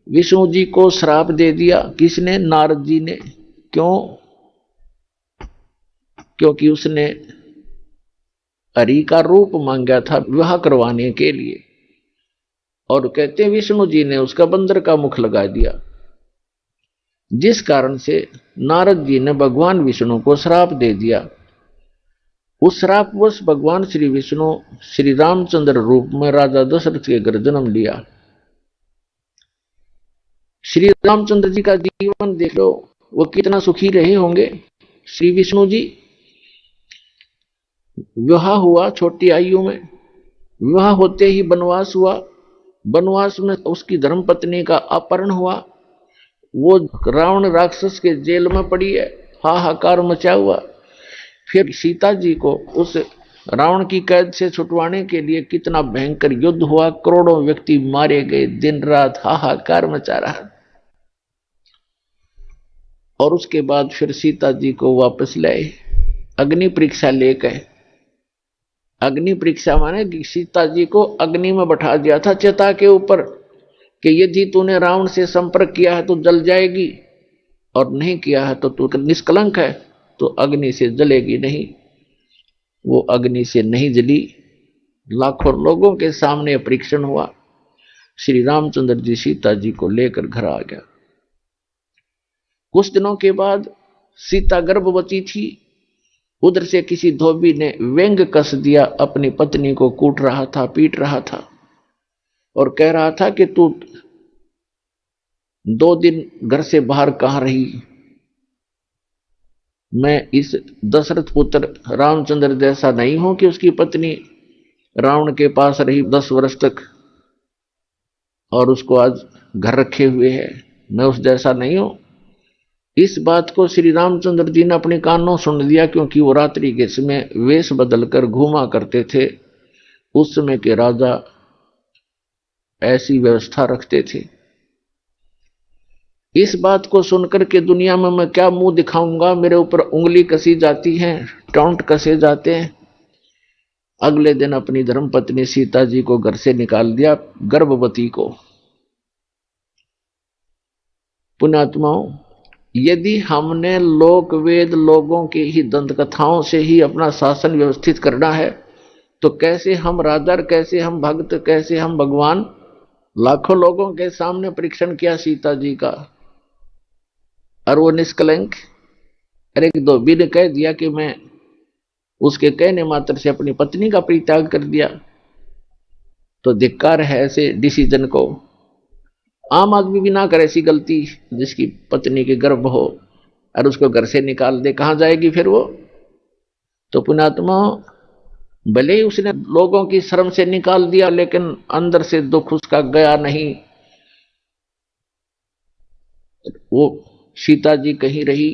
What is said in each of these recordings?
विष्णु जी को श्राप दे दिया। किसने? नारद जी ने। क्यों? क्योंकि उसने हरि का रूप मांगा था विवाह करवाने के लिए, और कहते हैं विष्णु जी ने उसका बंदर का मुख लगा दिया, जिस कारण से नारद जी ने भगवान विष्णु को श्राप दे दिया। उस श्रापवश भगवान श्री विष्णु श्री रामचंद्र रूप में राजा दशरथ के घर जन्म लिया। श्री रामचंद्र जी का जीवन देख लो, वो कितना सुखी रहे होंगे। श्री विष्णु जी विवाह हुआ छोटी आयु में, विवाह होते ही वनवास हुआ, वनवास में उसकी धर्मपत्नी का अपहरण हुआ, वो रावण राक्षस के जेल में पड़ी है, हाहाकार मचा हुआ। फिर सीता जी को उस रावण की कैद से छुटवाने के लिए कितना भयंकर युद्ध हुआ, करोड़ों व्यक्ति मारे गए, दिन रात हाहाकार मचा रहा। और उसके बाद फिर सीता जी को वापस लाए, अग्नि परीक्षा लेकर। अग्नि परीक्षा माने कि सीता जी को अग्नि में बैठा दिया था चिता के ऊपर, कि यदि तूने रावण से संपर्क किया है तो जल जाएगी, और नहीं किया है तो तू निष्कलंक है, तो अग्नि से जलेगी नहीं। वो अग्नि से नहीं जली। लाखों लोगों के सामने परीक्षण हुआ। श्री रामचंद्र जी सीता जी को लेकर घर आ गया। कुछ दिनों के बाद सीता गर्भवती थी। उधर से किसी धोबी ने व्यंग कस दिया, अपनी पत्नी को कूट रहा था, पीट रहा था, और कह रहा था कि तू 2 दिन घर से बाहर कहां रही? मैं इस दशरथ पुत्र रामचंद्र जैसा नहीं हूं कि उसकी पत्नी रावण के पास रही 10 वर्ष तक और उसको आज घर रखे हुए है। मैं उस जैसा नहीं हूं। इस बात को श्री रामचंद्र जी ने अपने कानों सुन लिया, क्योंकि वो रात्रि के समय वेश बदलकर घूमा करते थे। उस समय के राजा ऐसी व्यवस्था रखते थे। इस बात को सुनकर के दुनिया में मैं क्या मुंह दिखाऊंगा, मेरे ऊपर उंगली कसी जाती है, टॉन्ट कसे जाते हैं। अगले दिन अपनी धर्मपत्नी सीता जी को घर से निकाल दिया, गर्भवती को। पुण्यात्माओं, यदि हमने लोक वेद लोगों की ही दंत कथाओं से ही अपना शासन व्यवस्थित करना है, तो कैसे हम राजा, कैसे हम भक्त, कैसे हम भगवान? लाखों लोगों के सामने परीक्षण किया सीता जी का, और वो निष्कलंक। अरे धोबी ने कह दिया कि मैं उसके कहने मात्र से अपनी पत्नी का परित्याग कर दिया, तो धिक्कार है ऐसे डिसीजन को। आम आदमी भी ना करे ऐसी गलती, जिसकी पत्नी के गर्भ हो और उसको घर से निकाल दे, कहां जाएगी फिर वो? तो पुण्यात्मा, भले ही उसने लोगों की शर्म से निकाल दिया, लेकिन अंदर से दुख उसका गया नहीं। वो सीता जी कहीं रही,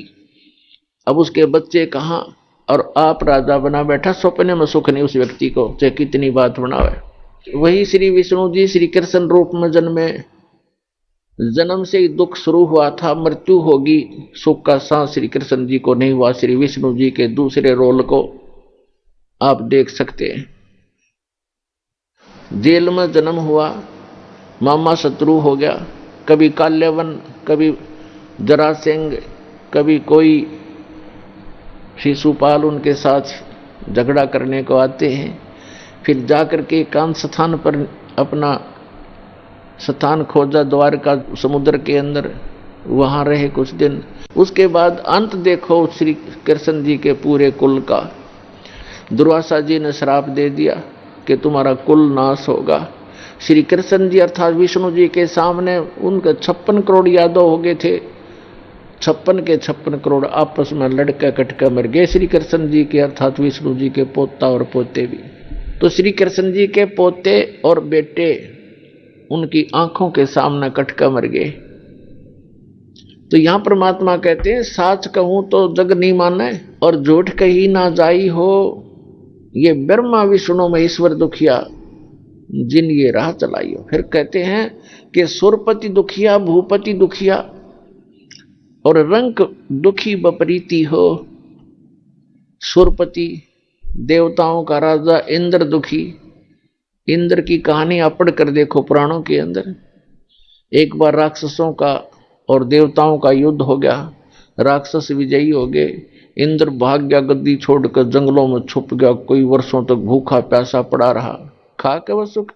अब उसके बच्चे कहां, और आप राजा बना बैठा, सपने में सुख नहीं उस व्यक्ति को, चाहे कितनी बात बनावे। वही श्री विष्णु जी श्री कृष्ण रूप में जन्मे। जन्म से ही दुख शुरू हुआ था, मृत्यु होगी, सुख का सांस श्री कृष्ण जी को नहीं हुआ। श्री विष्णु जी के दूसरे रोल को आप देख सकते हैं। जेल में जन्म हुआ, मामा शत्रु हो गया, कभी काल्यवन, कभी जरासेंग, कभी कोई शिशुपाल उनके साथ झगड़ा करने को आते हैं। फिर जाकर के एकांत स्थान पर अपना स्थान खोजा, द्वारका समुद्र के अंदर, वहां रहे कुछ दिन। उसके बाद अंत देखो श्री कृष्ण जी के पूरे कुल का। दुर्वासा जी ने श्राप दे दिया कि तुम्हारा कुल नाश होगा। श्री कृष्ण जी अर्थात विष्णु जी के सामने उनके 56 करोड़ यादव हो गए थे। 56 के 56 करोड़ आपस में लड़का कटका मर गए। श्री कृष्ण जी के अर्थात विष्णु जी के पोता और पोते भी। तो श्री कृष्ण जी के पोते और बेटे उनकी आंखों के सामने कटका मर गए। तो यहां परमात्मा कहते हैं, साच कहूं तो जग नहीं माने और झूठ कही ना जाई हो, ये ब्रह्मा विष्णु महेश्वर दुखिया जिन ये राह चलाई हो। फिर कहते हैं कि सुरपति दुखिया, भूपति दुखिया और रंक दुखी बपरीती हो। सुरपति देवताओं का राजा इंद्र दुखी। इंद्र की कहानी आप पढ़ कर देखो पुराणों के अंदर। एक बार राक्षसों का और देवताओं का युद्ध हो गया, राक्षस विजयी हो गए, इंद्र भाग गया, गद्दी छोड़कर जंगलों में छुप गया, कोई वर्षों तक भूखा प्यासा पड़ा रहा, खा के वह सुख।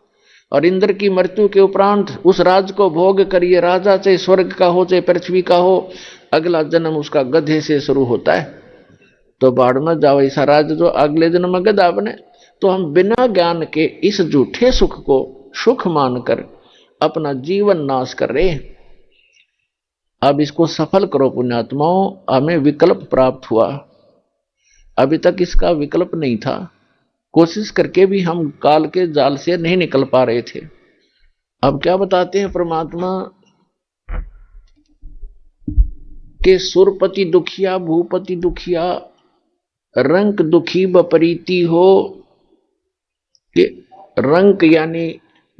और इंद्र की मृत्यु के उपरांत उस राज को भोग कर ये राजा चाहे स्वर्ग का हो चाहे पृथ्वी का हो, अगला जन्म उसका गधे से शुरू होता है। तो बाढ़ में जाओ ऐसा राज जो अगले जन्म में गधा बने। तो हम बिना ज्ञान के इस झूठे सुख को सुख मानकर अपना जीवन नाश कर रहे हैं। अब इसको सफल करो पुण्यात्माओं, हमें विकल्प प्राप्त हुआ, अभी तक इसका विकल्प नहीं था। कोशिश करके भी हम काल के जाल से नहीं निकल पा रहे थे। अब क्या बताते हैं परमात्मा के सुरपति दुखिया भूपति दुखिया रंक दुखी बपरीति हो, कि रंक यानी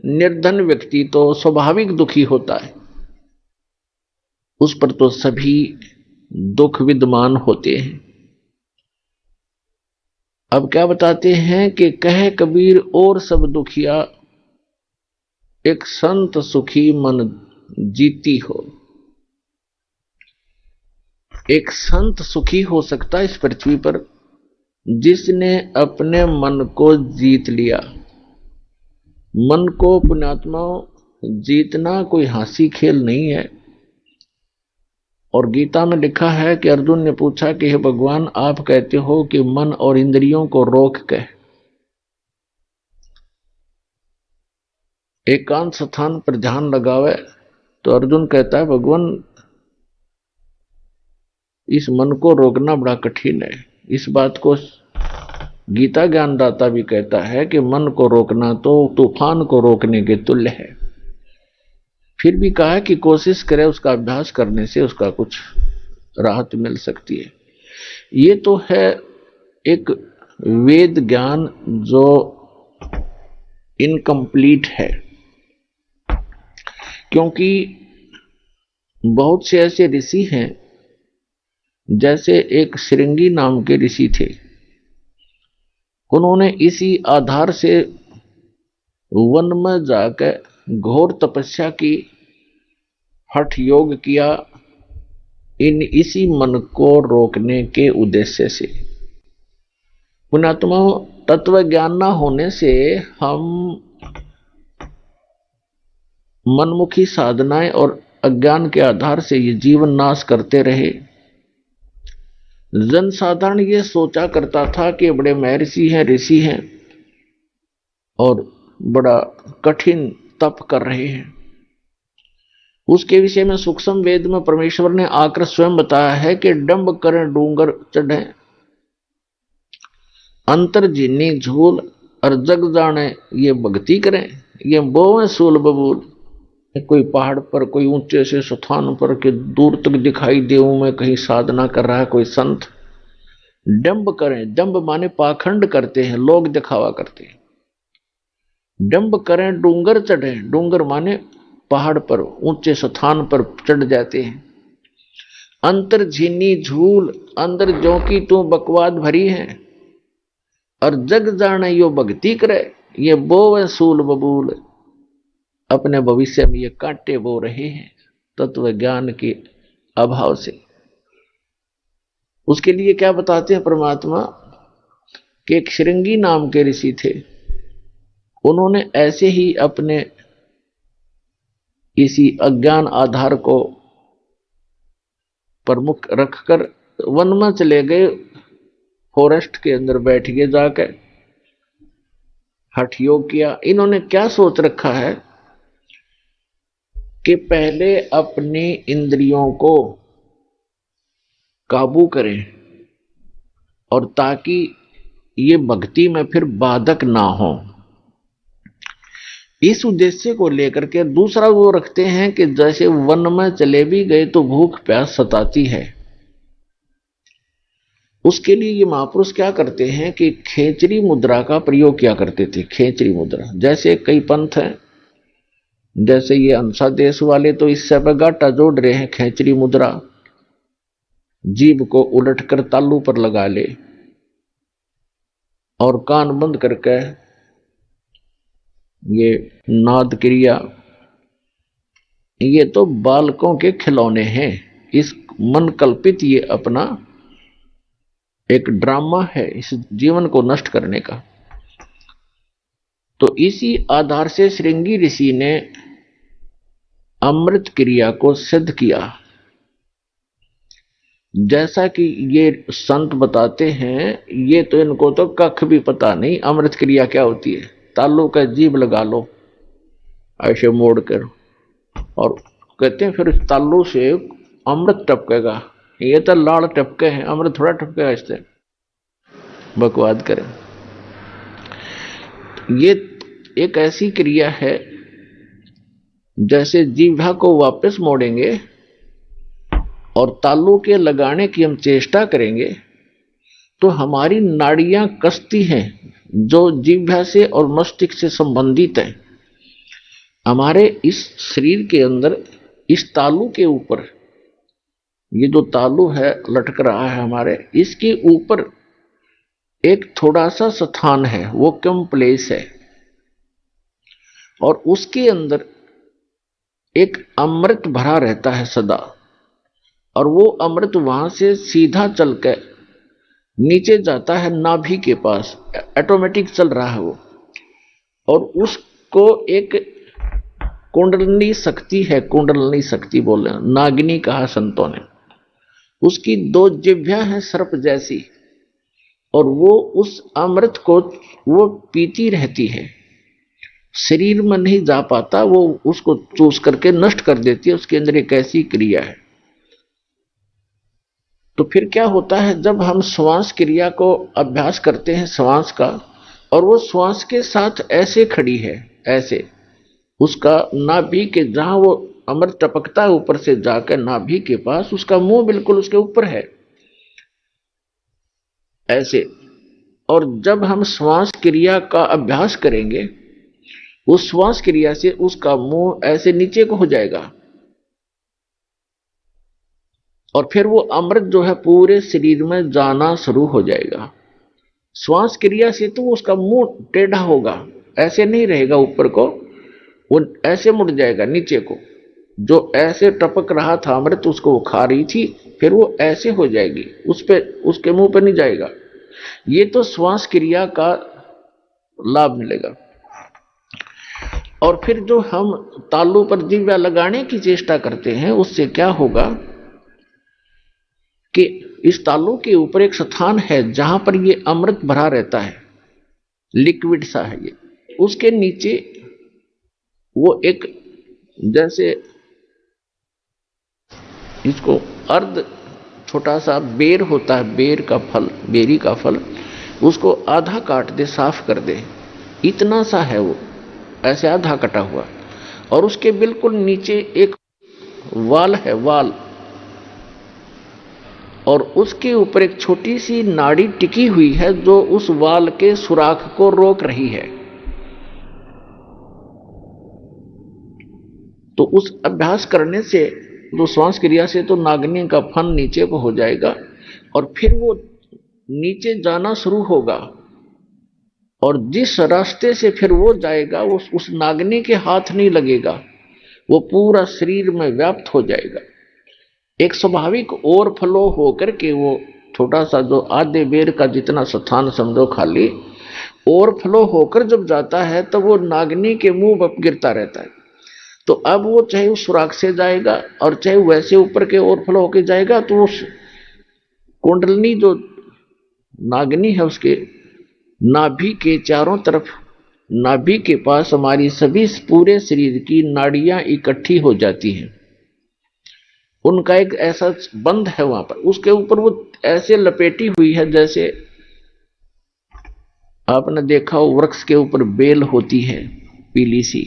निर्धन व्यक्ति तो स्वाभाविक दुखी होता है, उस पर तो सभी दुख विद्यमान होते हैं। अब क्या बताते हैं कि कहे कबीर और सब दुखिया एक संत सुखी मन जीती हो। एक संत सुखी हो सकता है इस पृथ्वी पर जिसने अपने मन को जीत लिया। मन को पुण्यात्मा जीतना कोई हंसी खेल नहीं है। और गीता में लिखा है कि अर्जुन ने पूछा कि हे भगवान, आप कहते हो कि मन और इंद्रियों को रोक के एकांत स्थान पर ध्यान लगावे। तो अर्जुन कहता है भगवान, इस मन को रोकना बड़ा कठिन है। इस बात को गीता ज्ञानदाता भी कहता है कि मन को रोकना तो तूफान को रोकने के तुल्य है। फिर भी कहा है कि कोशिश करे, उसका अभ्यास करने से उसका कुछ राहत मिल सकती है। ये तो है एक वेद ज्ञान जो इनकम्प्लीट है, क्योंकि बहुत से ऐसे ऋषि हैं, जैसे एक श्रृंगी नाम के ऋषि थे। उन्होंने इसी आधार से वन में जाकर घोर तपस्या की, हठ योग किया, इसी मन को रोकने के उद्देश्य से। पुण्यात्मा, तत्व ज्ञान न होने से हम मनमुखी साधनाएं और अज्ञान के आधार से ये जीवन नाश करते रहे। जनसाधारण ये सोचा करता था कि बड़े महर्षि हैं, ऋषि हैं और बड़ा कठिन तप कर रहे हैं। उसके विषय में सूक्ष्म वेद में परमेश्वर ने आकर स्वयं बताया है कि डंब करें डूंगर चढ़े, अंतर जीनी झूल और जग जाने ये भक्ति करें, ये बोवें सूल बबूल। कोई पहाड़ पर, कोई ऊंचे से स्थान पर के दूर तक दिखाई देऊं मैं कहीं साधना कर रहा है कोई संत। डंब करें, डंब माने पाखंड करते हैं, लोग दिखावा करते हैं। डंब करें डूंगर चढ़े, डूंगर माने पहाड़ पर ऊंचे स्थान पर चढ़ जाते हैं। अंतर झीनी झूल, अंदर जो की तू बकवाद भरी है, और जग जाने यो भक्ति करे, ये बोवे सूल बबूल। अपने भविष्य में ये कांटे बो रहे हैं तत्व ज्ञान के अभाव से। उसके लिए क्या बताते हैं परमात्मा कि एक श्रृंगी नाम के ऋषि थे। उन्होंने ऐसे ही अपने इसी अज्ञान आधार को प्रमुख रखकर वन में चले गए, फॉरेस्ट के अंदर बैठ गए, जाकर हठ योग किया। इन्होंने क्या सोच रखा है कि पहले अपनी इंद्रियों को काबू करें, और ताकि ये भक्ति में फिर बाधक ना हो। इस उद्देश्य को लेकर के दूसरा वो रखते हैं कि जैसे वन में चले भी गए तो भूख प्यास सताती है। उसके लिए ये महापुरुष क्या करते हैं कि खेचरी मुद्रा का प्रयोग किया करते थे। खेचरी मुद्रा, जैसे कई पंथ हैं, जैसे ये अंसा देश वाले तो इससे पर गाटा जोड़ रहे हैं। खेचरी मुद्रा, जीभ को उलटकर तालू पर लगा ले और कान बंद करके ये नाद क्रिया, ये तो बालकों के खिलौने हैं। इस मन कल्पित ये अपना एक ड्रामा है इस जीवन को नष्ट करने का। तो इसी आधार से श्रृंगी ऋषि ने अमृत क्रिया को सिद्ध किया। जैसा कि ये संत बताते हैं, ये तो इनको तो कख भी पता नहीं अमृत क्रिया क्या होती है। तालू का जीभ लगा लो ऐसे मोड़ कर, और कहते हैं फिर तालू से अमृत टपकेगा। ये तो लाड़ टपके हैं, अमृत थोड़ा टपकेगा इससे। बकवाद करें। ये एक ऐसी क्रिया है जैसे जीभा को वापस मोड़ेंगे और तालू के लगाने की हम चेष्टा करेंगे तो हमारी नाड़ियां कसती हैं जो जीभा से और मस्तिष्क से संबंधित है। हमारे इस शरीर के अंदर इस तालू के ऊपर, ये जो तालू है लटक रहा है हमारे, इसके ऊपर एक थोड़ा सा स्थान है, वो कम प्लेस है, और उसके अंदर एक अमृत भरा रहता है सदा। और वो अमृत वहां से सीधा चलकर नीचे जाता है नाभि के पास, ऑटोमेटिक चल रहा है वो। और उसको एक कुंडलनी शक्ति है, कुंडलनी शक्ति बोले, नागिनी कहा संतों ने। उसकी 2 जिह्वा हैं सर्प जैसी, और वो उस अमृत को वो पीती रहती है, शरीर में नहीं जा पाता, वो उसको चूस करके नष्ट कर देती है। उसके अंदर एक ऐसी क्रिया है। तो फिर क्या होता है, जब हम श्वास क्रिया को अभ्यास करते हैं श्वास का, और वो श्वास के साथ ऐसे खड़ी है, ऐसे उसका नाभि के जहां वो अमृत टपकता है ऊपर से जाकर नाभि के पास, उसका मुंह बिल्कुल उसके ऊपर है ऐसे। और जब हम श्वास क्रिया का अभ्यास करेंगे, उस श्वास क्रिया से उसका मुंह ऐसे नीचे को हो जाएगा, और फिर वो अमृत जो है पूरे शरीर में जाना शुरू हो जाएगा। श्वास क्रिया से तो उसका मुंह टेढ़ा होगा, ऐसे नहीं रहेगा ऊपर को, वो ऐसे मुड़ जाएगा नीचे को। जो ऐसे टपक रहा था अमृत, उसको वो खा रही थी, फिर वो ऐसे हो जाएगी, उस पे उसके मुंह पे नहीं जाएगा। ये तो श्वास क्रिया का लाभ मिलेगा। और फिर जो हम तालू पर जिह्वा लगाने की चेष्टा करते हैं, उससे क्या होगा कि इस तालू के ऊपर एक स्थान है जहां पर ये अमृत भरा रहता है, लिक्विड सा है ये। उसके नीचे वो एक जैसे इसको अर्ध छोटा सा बेर होता है, बेर का फल, बेरी का फल, उसको आधा काट दे, साफ कर दे, इतना सा है वो, ऐसे आधा कटा हुआ। और उसके बिल्कुल नीचे एक वाल है, वाल, और उसके ऊपर एक छोटी सी नाड़ी टिकी हुई है जो उस वाल के सुराख को रोक रही है। तो उस अभ्यास करने से, तो श्वास क्रिया से तो नागिनी का फन नीचे को हो जाएगा, और फिर वो नीचे जाना शुरू होगा, और जिस रास्ते से फिर वो जाएगा वो उस नागिनी के हाथ नहीं लगेगा, वो पूरा शरीर में व्याप्त हो जाएगा। एक स्वाभाविक ओवरफ्लो होकर के वो छोटा सा जो आधे बेर का जितना स्थान समझो खाली, ओवरफ्लो होकर जब जाता है तो वो नागिनी के मुंह पर गिरता रहता है। तो अब वो चाहे उस सुराख से जाएगा और चाहे वैसे ऊपर के ओवरफ्लो होकर जाएगा, तो उस कुंडलनी जो नागिनी है उसके नाभि के चारों तरफ, नाभि के पास हमारी सभी पूरे शरीर की नाड़ियां इकट्ठी हो जाती हैं। उनका एक ऐसा बंध है वहां पर, उसके ऊपर वो ऐसे लपेटी हुई है जैसे आपने देखा हो वृक्ष के ऊपर बेल होती है पीली सी,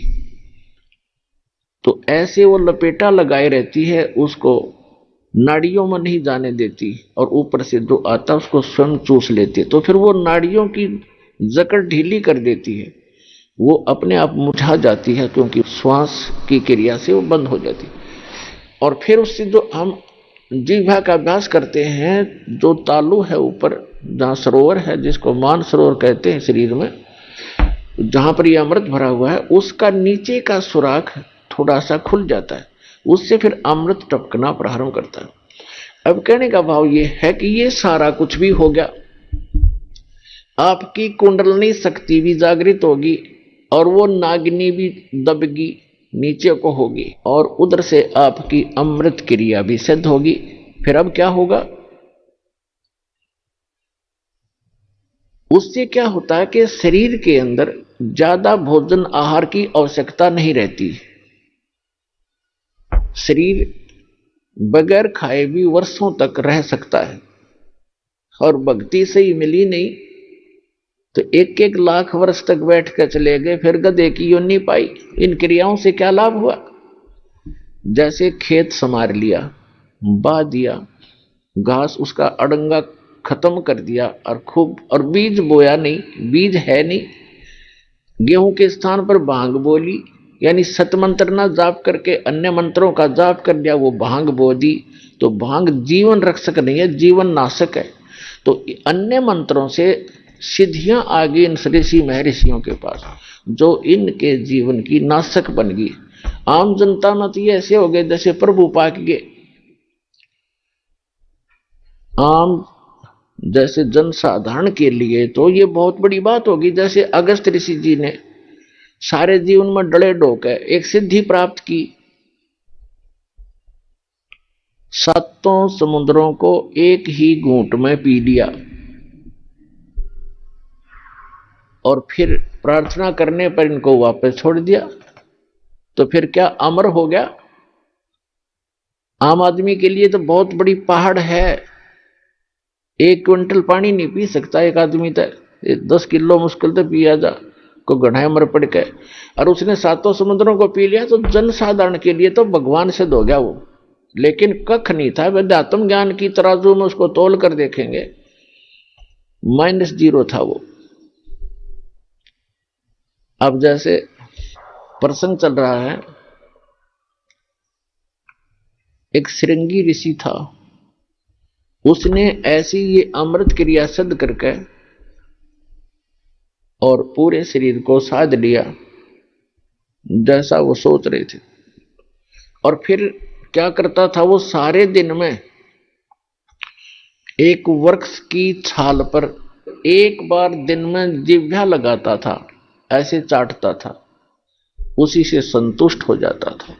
तो ऐसे वो लपेटा लगाए रहती है, उसको नाड़ियों में नहीं जाने देती, और ऊपर से जो आता उसको स्वयं चूस लेती। तो फिर वो नाड़ियों की जकड़ ढीली कर देती है, वो अपने आप मुझा जाती है, क्योंकि श्वास की क्रिया से वो बंद हो जाती है। और फिर उससे जो हम जिह्वा का अभ्यास करते हैं, जो तालु है ऊपर जहाँ सरोवर है, जिसको मान सरोवर कहते हैं शरीर में, जहां पर ये अमृत भरा हुआ है, उसका नीचे का सुराख थोड़ा सा खुल जाता है, उससे फिर अमृत टपकना प्रारंभ करता है। अब कहने का भाव ये है कि ये सारा कुछ भी हो गया, आपकी कुंडलनी शक्ति भी जागृत होगी और वो नागिनी भी दबगी नीचे को होगी और उधर से आपकी अमृत क्रिया भी सिद्ध होगी। फिर अब क्या होगा, उससे क्या होता है कि शरीर के अंदर ज्यादा भोजन आहार की आवश्यकता नहीं रहती। शरीर बगैर खाए भी वर्षों तक रह सकता है और भक्ति से ही मिली नहीं तो 1-1 लाख वर्ष तक बैठ कर चले गए, फिर गधे की योनि पाई। इन क्रियाओं से क्या लाभ हुआ? जैसे खेत संवार लिया, बा दिया, घास उसका अड़ंगा खत्म कर दिया और खूब, और बीज बोया नहीं, बीज है नहीं, गेहूं के स्थान पर भांग बोली, यानी सत मंत्र ना जाप करके अन्य मंत्रों का जाप कर दिया, वो भांग बो दी। तो भांग जीवन रक्षक नहीं है, जीवन नाशक है। तो अन्य मंत्रों से सिद्धियां आ गई इन ऋषि महर्षियों के पास, जो इनके जीवन की नाशक बन गई। आम जनता में तो ये ऐसे हो गए जैसे प्रभु पाक गए। आम जैसे जनसाधारण के लिए तो ये बहुत बड़ी बात होगी। जैसे अगस्त ऋषि जी ने सारे जीवन में डले डोक है एक सिद्धि प्राप्त की, 7 समुद्रों को एक ही घूंट में पी लिया और फिर प्रार्थना करने पर इनको वापस छोड़ दिया। तो फिर क्या अमर हो गया? आम आदमी के लिए तो बहुत बड़ी पहाड़ है, 1 क्विंटल पानी नहीं पी सकता एक आदमी, तक 10 किलो मुश्किल तो पिया जा को गढ़ाए मर पड़ के, और उसने 7 समुद्रों को पी लिया। तो जनसाधारण के लिए तो भगवान सिद्ध हो गया वो, लेकिन कख नहीं था। वेदात्म ज्ञान की तराजू में उसको तोल कर देखेंगे, -0 था वो। अब जैसे प्रसंग चल रहा है, एक श्रृंगी ऋषि था, उसने ऐसी ये अमृत क्रिया सिद्ध करके और पूरे शरीर को साध लिया जैसा वो सोच रहे थे। और फिर क्या करता था वो, सारे दिन में एक वृक्ष की छाल पर एक बार दिन में जिह्वा लगाता था, ऐसे चाटता था, उसी से संतुष्ट हो जाता था,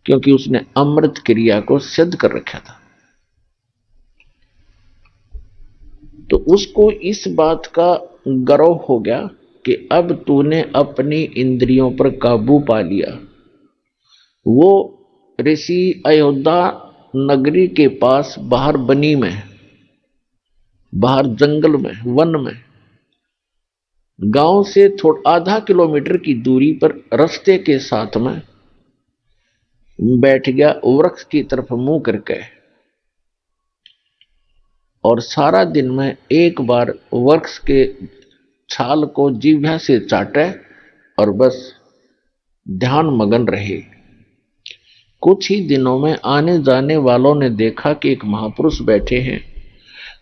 क्योंकि उसने अमृत क्रिया को सिद्ध कर रखा था। तो उसको इस बात का गर्व हो गया कि अब तूने अपनी इंद्रियों पर काबू पा लिया। वो ऋषि अयोध्या नगरी के पास बाहर बनी में, बाहर जंगल में, वन में, गांव से थोड़ा आधा किलोमीटर की दूरी पर रास्ते के साथ में बैठ गया, वृक्ष की तरफ मुंह करके, और सारा दिन में एक बार वृक्ष के छाल को जिह्वा से चाटे और बस ध्यान मगन रहे। कुछ ही दिनों में आने जाने वालों ने देखा कि एक महापुरुष बैठे हैं,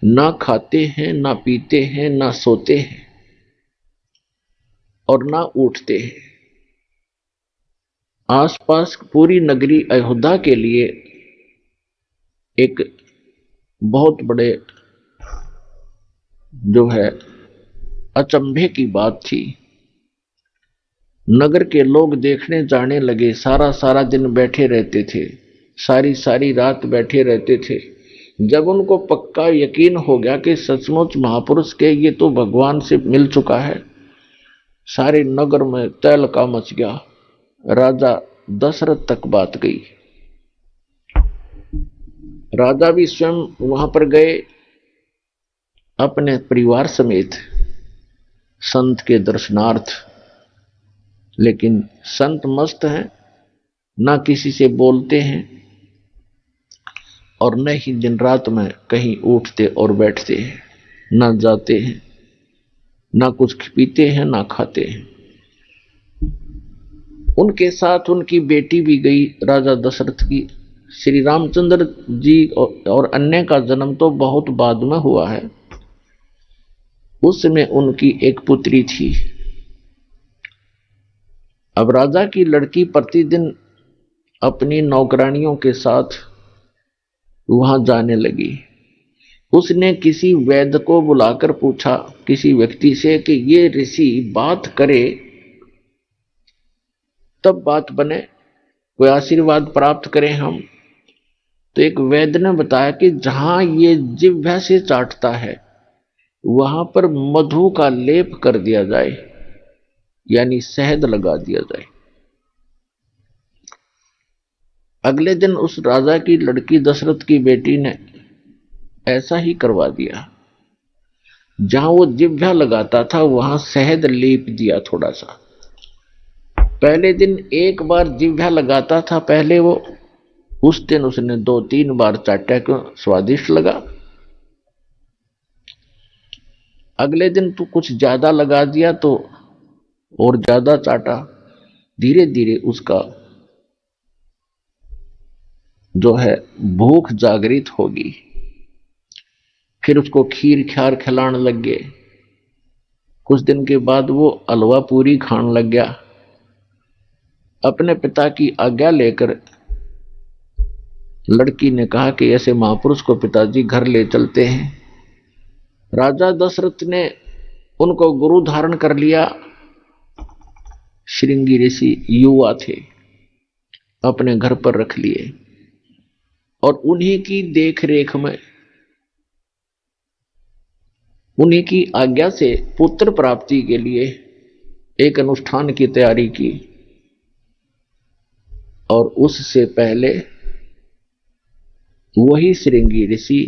ना खाते हैं, ना पीते हैं, ना सोते हैं और ना उठते हैं। आसपास पूरी नगरी अयोध्या के लिए एक बहुत बड़े जो है अचंभे की बात थी। नगर के लोग देखने जाने लगे, सारा सारा दिन बैठे रहते थे, सारी सारी रात बैठे रहते थे। जब उनको पक्का यकीन हो गया कि सचमुच महापुरुष के ये तो भगवान से मिल चुका है, सारे नगर में तहलका मच गया। राजा दशरथ तक बात गई, राजा भी स्वयं वहां पर गए अपने परिवार समेत संत के दर्शनार्थ। लेकिन संत मस्त हैं, ना किसी से बोलते हैं और न ही दिन रात में कहीं उठते और बैठते हैं, ना जाते हैं, ना कुछ पीते हैं, ना खाते हैं। उनके साथ उनकी बेटी भी गई राजा दशरथ की। श्री रामचंद्र जी और अन्य का जन्म तो बहुत बाद में हुआ है, उसमें उनकी एक पुत्री थी। अब राजा की लड़की प्रतिदिन अपनी नौकरानियों के साथ वहां जाने लगी। उसने किसी वैद्य को बुलाकर पूछा किसी व्यक्ति से कि ये ऋषि बात करे तब बात बने, कोई आशीर्वाद प्राप्त करें हम। तो एक वैद्य ने बताया कि जहां ये जिह्वा से चाटता है वहां पर मधु का लेप कर दिया जाए, यानी शहद लगा दिया जाए। अगले दिन उस राजा की लड़की दशरथ की बेटी ने ऐसा ही करवा दिया। जहां वो जिह्वा लगाता था वहां शहद लेप दिया थोड़ा सा। पहले दिन एक बार जिह्वा लगाता था पहले वो, उस दिन उसने 2-3 बार चाटा क्यों स्वादिष्ट लगा। अगले दिन तो कुछ ज्यादा लगा दिया तो और ज्यादा चाटा। धीरे धीरे उसका जो है भूख जागृत होगी। फिर उसको खीर ख्यार खिलाने लग गए। कुछ दिन के बाद वो हलवा पूरी खाने लग गया। अपने पिता की आज्ञा लेकर लड़की ने कहा कि ऐसे महापुरुष को पिताजी घर ले चलते हैं। राजा दशरथ ने उनको गुरु धारण कर लिया। श्रृंगी ऋषि युवा थे, अपने घर पर रख लिए और उन्हीं की देख रेख में, उन्हीं की आज्ञा से पुत्र प्राप्ति के लिए एक अनुष्ठान की तैयारी की। और उससे पहले वही श्रृंगी ऋषि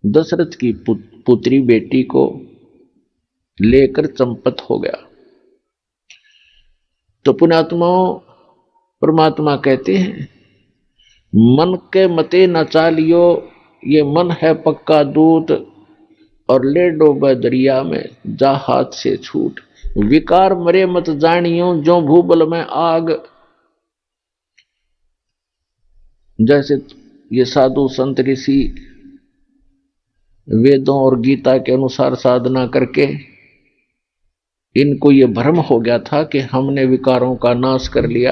दशरथ की पुत्री बेटी को लेकर चंपत हो गया। तो पुण्यात्माओं, परमात्मा कहते हैं मन के मते न चालियो, ये मन है पक्का दूत, और ले डोबे दरिया में जा हाथ से छूट। विकार मरे मत जानियो, जो भूबल में आग। जैसे ये साधु संत ऋषि वेदों और गीता के अनुसार साधना करके इनको ये भ्रम हो गया था कि हमने विकारों का नाश कर लिया।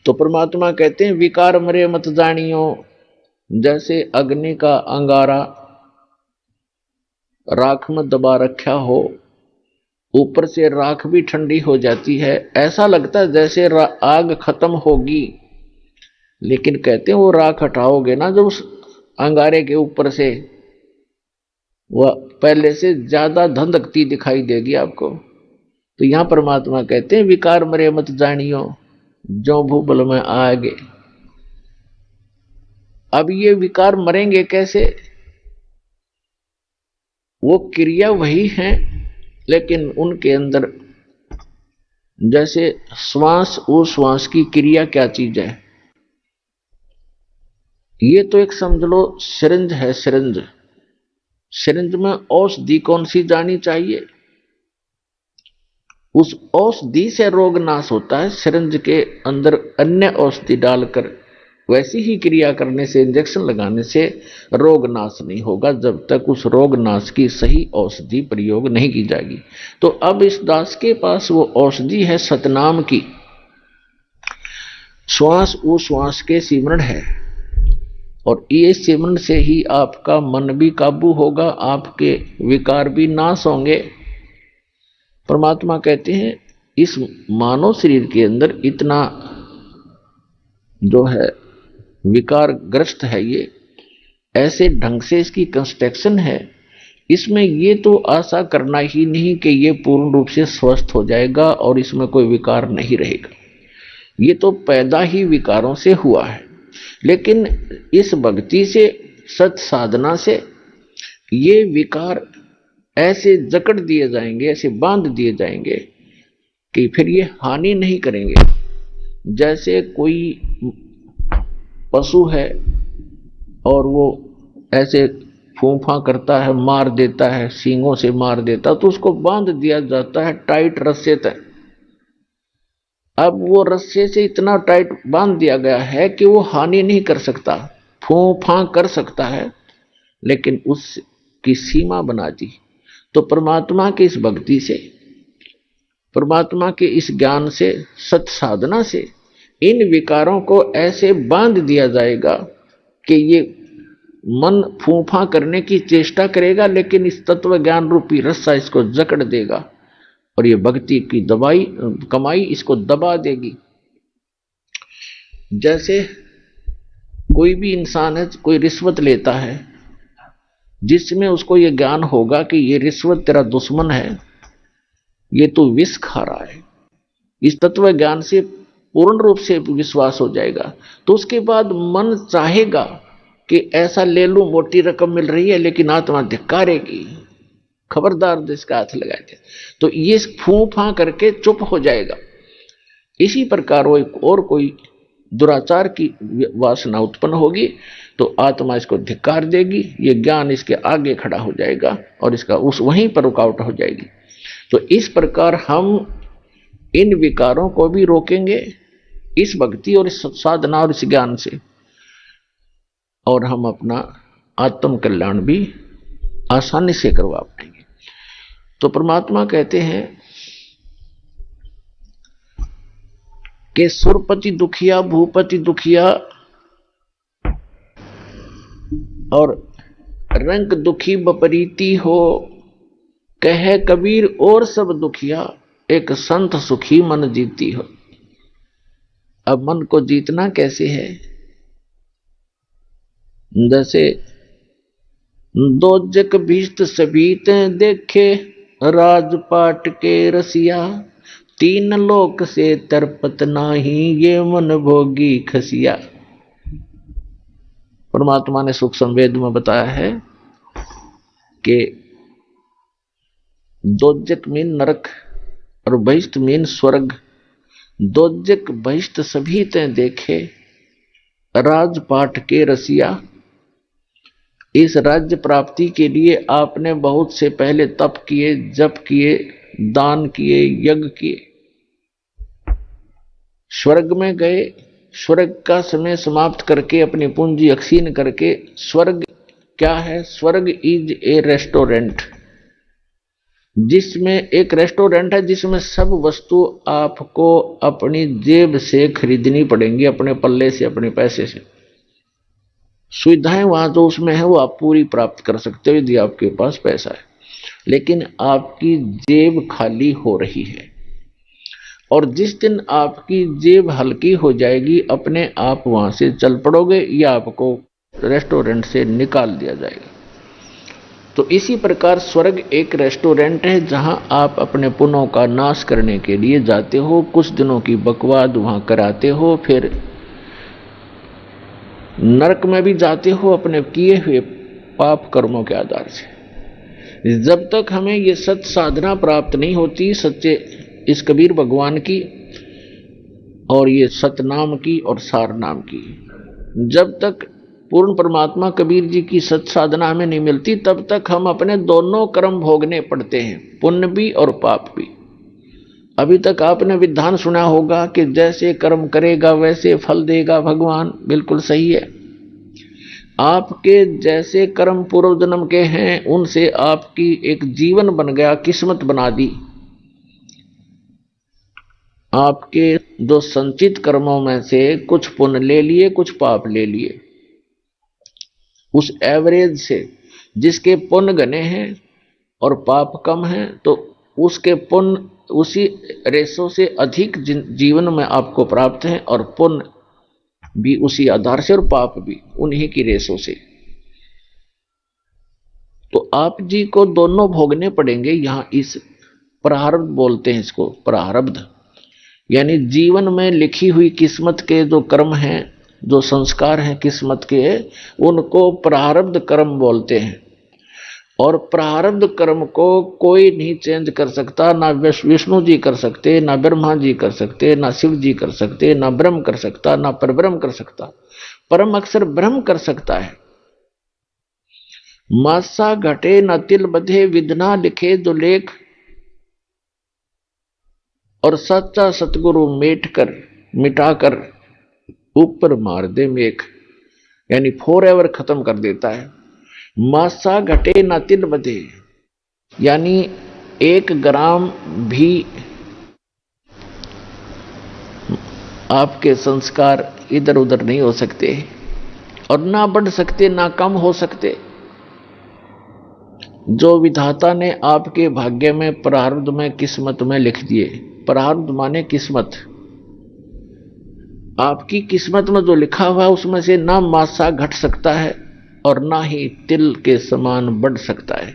तो परमात्मा कहते हैं विकार मरे मत जानियो। जैसे अग्नि का अंगारा राख में दबा रखा हो, ऊपर से राख भी ठंडी हो जाती है, ऐसा लगता है जैसे आग खत्म होगी, लेकिन कहते हैं वो राख हटाओगे ना जब उस अंगारे के ऊपर से, वह पहले से ज्यादा धंधकती दिखाई देगी आपको। तो यहां परमात्मा कहते हैं विकार मरे मत जानियो, जो भूबल में आगे। अब ये विकार मरेंगे कैसे? वो क्रिया वही है, लेकिन उनके अंदर जैसे श्वास उश्वास की क्रिया क्या चीज है, ये तो एक समझ लो सिरिंज है। सिरिंज, सिरिंज में औषधि कौन सी जानी चाहिए, उस औषधि से रोग नाश होता है। सिरिंज के अंदर अन्य औषधि डालकर वैसी ही क्रिया करने से, इंजेक्शन लगाने से रोग नाश नहीं होगा जब तक उस रोग नाश की सही औषधि प्रयोग नहीं की जाएगी। तो अब इस दास के पास वो औषधि है सतनाम की, श्वास उश्वास के सिमरण है, और ये सिमरण से ही आपका मन भी काबू होगा, आपके विकार भी नाश होंगे। परमात्मा कहते हैं इस मानव शरीर के अंदर इतना जो है विकार ग्रस्त है, ये ऐसे ढंग से इसकी कंस्ट्रक्शन है, इसमें ये तो आशा करना ही नहीं कि ये पूर्ण रूप से स्वस्थ हो जाएगा और इसमें कोई विकार नहीं रहेगा। ये तो पैदा ही विकारों से हुआ है। लेकिन इस भक्ति से, सत साधना से ये विकार ऐसे जकड़ दिए जाएंगे, ऐसे बांध दिए जाएंगे कि फिर ये हानि नहीं करेंगे। जैसे कोई पशु है और वो ऐसे फूंफा करता है, मार देता है, सींगों से मार देता, तो उसको बांध दिया जाता है टाइट रस्से तक। अब वो रस्से से इतना टाइट बांध दिया गया है कि वो हानि नहीं कर सकता, फूंफा कर सकता है, लेकिन उसकी सीमा बना दी। तो परमात्मा की इस भक्ति से, परमात्मा के इस ज्ञान से, सत साधना से इन विकारों को ऐसे बांध दिया जाएगा कि ये मन फूफा करने की चेष्टा करेगा, लेकिन इस तत्व ज्ञान रूपी रस्सा इसको जकड़ देगा और ये भक्ति की दवाई कमाई इसको दबा देगी। जैसे कोई भी इंसान है, कोई रिश्वत लेता है, जिसमें उसको ये ज्ञान होगा कि ये रिश्वत तेरा दुश्मन है, ये तू विष खा रहा है, इस तत्व ज्ञान से पूर्ण रूप से विश्वास हो जाएगा, तो उसके बाद मन चाहेगा कि ऐसा ले लूं, मोटी रकम मिल रही है, लेकिन आत्मा धिक्कारेगी, खबरदार इसका हाथ लगा दे, तो ये फूफा करके चुप हो जाएगा। इसी प्रकार वो एक और कोई दुराचार की वासना उत्पन्न होगी तो आत्मा इसको धिक्कार देगी, ये ज्ञान इसके आगे खड़ा हो जाएगा और इसका उस वहीं पर रुकावट हो जाएगी। तो इस प्रकार हम इन विकारों को भी रोकेंगे इस भक्ति और इस साधना और इस ज्ञान से, और हम अपना आत्म कल्याण भी आसानी से करवा पाएंगे। तो परमात्मा कहते हैं कि सुरपति दुखिया भूपति दुखिया और रंग दुखी बपरीती हो, कहे कबीर और सब दुखिया, एक संत सुखी मन जीती हो। अब मन को जीतना कैसे है? जैसे दोजक भीष्ट सबीत देखे, राजपाट के रसिया, तीन लोक से तरपत नाही, ये मन भोगी खसिया। परमात्मा ने सुख संवेद में बताया है कि दोजक मीन नरक और बहिष्ट मीन स्वर्ग। दोजक बहिष्ट सभी ते देखे, राजपाट के रसिया। इस राज्य प्राप्ति के लिए आपने बहुत से पहले तप किए, जप किए, दान किए, यज्ञ किए, स्वर्ग में गए, स्वर्ग का समय समाप्त करके अपनी पूंजी अक्षीण करके, स्वर्ग क्या है? स्वर्ग इज ए रेस्टोरेंट, जिसमें एक रेस्टोरेंट है जिसमें सब वस्तु आपको अपनी जेब से खरीदनी पड़ेंगी, अपने पल्ले से, अपने पैसे से। सुविधाएं वहां जो उसमें है वो आप पूरी प्राप्त कर सकते हो यदि आपके पास पैसा है, लेकिन आपकी जेब खाली हो रही है। और जिस दिन आपकी जेब हल्की हो जाएगी, अपने आप वहां से चल पड़ोगे या आपको रेस्टोरेंट से निकाल दिया जाएगा। तो इसी प्रकार स्वर्ग एक रेस्टोरेंट है जहां आप अपने पुण्यों का नाश करने के लिए जाते हो, कुछ दिनों की बकवाद वहां कराते हो, फिर नरक में भी जाते हो अपने किए हुए पाप कर्मों के आधार से। जब तक हमें ये सत साधना प्राप्त नहीं होती, सच्चे इस कबीर भगवान की और ये सतनाम की और सार नाम की, जब तक पूर्ण परमात्मा कबीर जी की सत साधना हमें नहीं मिलती, तब तक हम अपने दोनों कर्म भोगने पड़ते हैं, पुण्य भी और पाप भी। अभी तक आपने विधान सुना होगा कि जैसे कर्म करेगा वैसे फल देगा भगवान। बिल्कुल सही है। आपके जैसे कर्म पूर्व जन्म के हैं, उनसे आपकी एक जीवन बन गया, किस्मत बना दी। आपके जो संचित कर्मों में से कुछ पुण्य ले लिए, कुछ पाप ले लिए, उस एवरेज से जिसके पुण्य घने हैं और पाप कम हैं, तो उसके पुण्य उसी रेशो से अधिक जीवन में आपको प्राप्त है, और पुण्य भी उसी आधार से और पाप भी उन्हीं की रेशो से। तो आप जी को दोनों भोगने पड़ेंगे। यहां इस प्रारब्ध बोलते हैं इसको, प्रारब्ध यानी जीवन में लिखी हुई किस्मत के जो कर्म हैं, जो संस्कार हैं किस्मत के, उनको प्रारब्ध कर्म बोलते हैं। और प्रारब्ध कर्म को कोई नहीं चेंज कर सकता, ना विष्णु जी कर सकते, ना ब्रह्मा जी कर सकते, ना शिव जी कर सकते, ना ब्रह्म कर सकता, ना परब्रह्म कर सकता। परम अक्षर ब्रह्म कर सकता है। मासा घटे न तिल बधे, विधना लिखे जो लेख, और सच्चा सतगुरु मिटाकर ऊपर मार दे मेघ, यानी फॉरएवर खत्म कर देता है। मासा घटे न तिल बधे, यानी 1 ग्राम भी आपके संस्कार इधर उधर नहीं हो सकते और ना बढ़ सकते ना कम हो सकते। जो विधाता ने आपके भाग्य में, प्रारब्ध में, किस्मत में लिख दिए, प्रारब्ध माने किस्मत, आपकी किस्मत में जो लिखा हुआ है उसमें से ना मासा घट सकता है और ना ही तिल के समान बढ़ सकता है।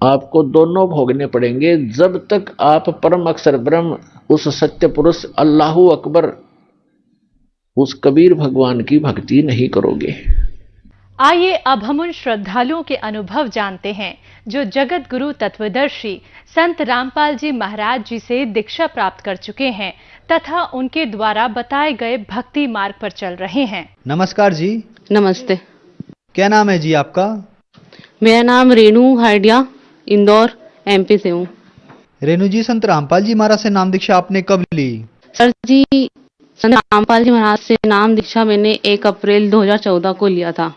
आपको दोनों भोगने पड़ेंगे जब तक आप परम अक्षर ब्रह्म, उस सत्य पुरुष अल्लाहू अकबर, उस कबीर भगवान की भक्ति नहीं करोगे। आइए अब हम उन श्रद्धालुओं के अनुभव जानते हैं जो जगत गुरु तत्वदर्शी संत रामपाल जी महाराज जी से दीक्षा प्राप्त कर चुके हैं तथा उनके द्वारा बताए गए भक्ति मार्ग पर चल रहे हैं। नमस्कार जी। नमस्ते। क्या नाम है जी आपका? मेरा नाम रेणु हाइडिया, इंदौर एमपी से हूँ। रेणु जी, संत रामपाल जी महाराज से नाम दीक्षा आपने कब ली? सर जी, संत रामपाल जी महाराज से नाम दीक्षा मैंने 1 अप्रैल 2014 को लिया था।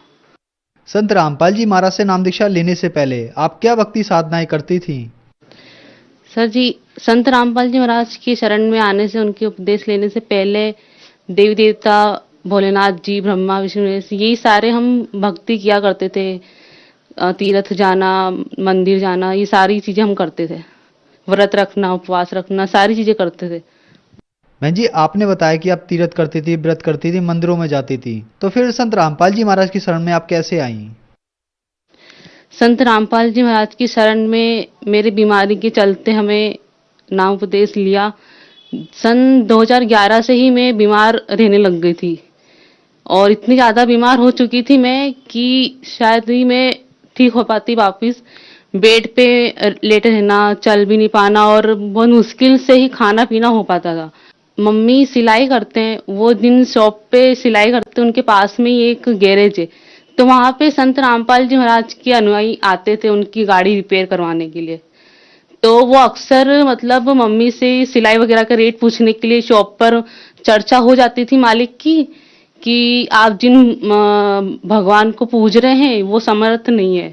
संत रामपाल जी महाराज से नाम दीक्षा लेने से पहले आप क्या भक्ति साधनाएं करती थी? सर जी, संत रामपाल जी महाराज की शरण में आने से, उनके उपदेश लेने से पहले देवी देवता, भोलेनाथ जी, ब्रह्मा विष्णु, यही सारे हम भक्ति किया करते थे। तीर्थ जाना, मंदिर जाना, ये सारी चीजें हम करते थे। व्रत रखना, उपवास रखना, सारी चीजें करते थे। बहन जी, आपने बताया कि आप तीर्थ करती थी, व्रत करती थी, मंदिरों में जाती थी, तो फिर संत रामपाल जी महाराज की शरण में आप कैसे आई? संत रामपाल जी महाराज की शरण में मेरी बीमारी के चलते हमें नाम उपदेश लिया। सन 2011 से ही मैं बीमार रहने लग गई थी और इतनी ज़्यादा बीमार हो चुकी थी मैं कि शायद ही मैं ठीक हो पाती वापस। बेड पे लेटे रहना, चल भी नहीं पाना और बहुत मुश्किल से ही खाना पीना हो पाता था। मम्मी सिलाई करते हैं, वो दिन शॉप पे सिलाई करते हैं, उनके पास में ही एक गैरेज है, तो वहां पे संत रामपाल जी महाराज के अनुयायी आते थे उनकी गाड़ी रिपेयर करवाने के लिए। तो वो अक्सर मतलब मम्मी से सिलाई वगैरह का रेट पूछने के लिए शॉप पर चर्चा हो जाती थी मालिक की कि आप जिन भगवान को पूज रहे हैं वो समर्थ नहीं है।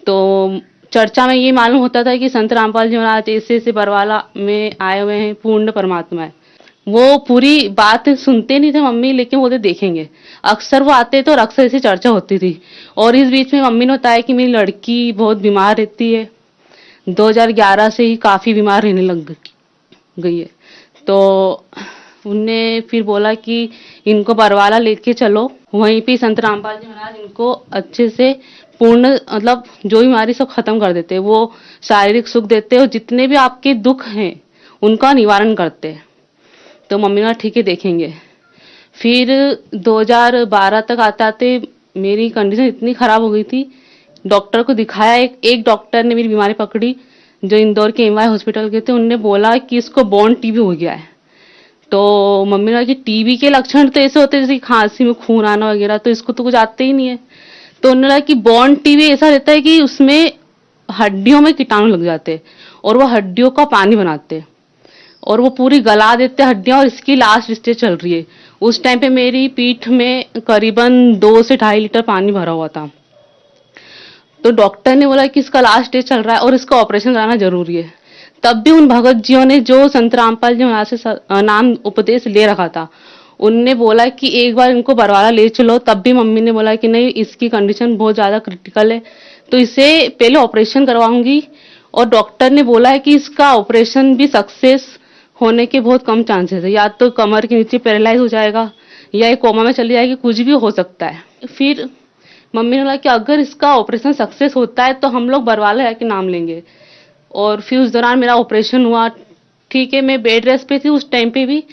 तो चर्चा में ये मालूम होता था कि संत रामपाल जी महाराज ऐसे ऐसे बरवाला में आए हुए हैं, पूर्ण परमात्मा है। वो पूरी बात सुनते नहीं थे मम्मी, लेकिन वो तो देखेंगे। अक्सर वो आते थे और अक्सर ऐसी चर्चा होती थी। और इस बीच में मम्मी ने बताया कि मेरी लड़की बहुत बीमार रहती है, 2011 से ही काफी बीमार रहने लग गई है। तो उनने फिर बोला कि इनको बरवाला लेके चलो, वहीं पे संत रामपाल जी महाराज इनको अच्छे से पूर्ण मतलब जो बीमारी सब खत्म कर देते हैं। वो शारीरिक सुख देते हैं और जितने भी आपके दुख हैं उनका निवारण करते हैं। तो मम्मी ने ठीक है देखेंगे। फिर 2012 तक आते आते मेरी कंडीशन इतनी खराब हो गई थी, डॉक्टर को दिखाया। एक डॉक्टर ने मेरी बीमारी पकड़ी जो इंदौर के एमवाई हॉस्पिटल के थे। उनने बोला कि इसको बोन टीबी हो गया है। तो मम्मी ने कहा कि टीबी के लक्षण तो ऐसे होते हैं जैसे खांसी में खून आना वगैरह, तो इसको तो कुछ आते ही नहीं है। तो उन्होंने कहा कि बोन टीबी ऐसा रहता है कि उसमें हड्डियों में कीटाणु लग जाते हैं और वो हड्डियों का पानी बनाते हैं और वो पूरी गला देते हैं हड्डियां, और इसकी लास्ट स्टेज चल रही है। उस टाइम पे मेरी पीठ में करीबन 2 से 2.5 लीटर पानी भरा हुआ था। तो डॉक्टर ने बोला कि इसका लास्ट स्टेज चल रहा है और इसका ऑपरेशन कराना जरूरी है। तब भी उन भगत जियों ने जो संत रामपाल जी महाराज से नाम उपदेश ले रखा था, उनने बोला कि एक बार इनको बरवाला ले चलो। तब भी मम्मी ने बोला कि नहीं, इसकी कंडीशन बहुत ज्यादा क्रिटिकल है, तो इसे पहले ऑपरेशन करवाऊंगी। और डॉक्टर ने बोला है कि इसका ऑपरेशन भी सक्सेस होने के बहुत कम चांसेस है, या तो कमर के नीचे पैरालाइज हो जाएगा या एक कोमा में चली जाएगी, कुछ भी हो सकता है। फिर मम्मी ने बोला कि अगर इसका ऑपरेशन सक्सेस होता है तो हम लोग बरवाला जाके नाम लेंगे। और फिर उस दौरान मेरा ऑपरेशन हुआ। ठीक है, मैं बेड रेस्ट पे थी उस टाइम पे भी,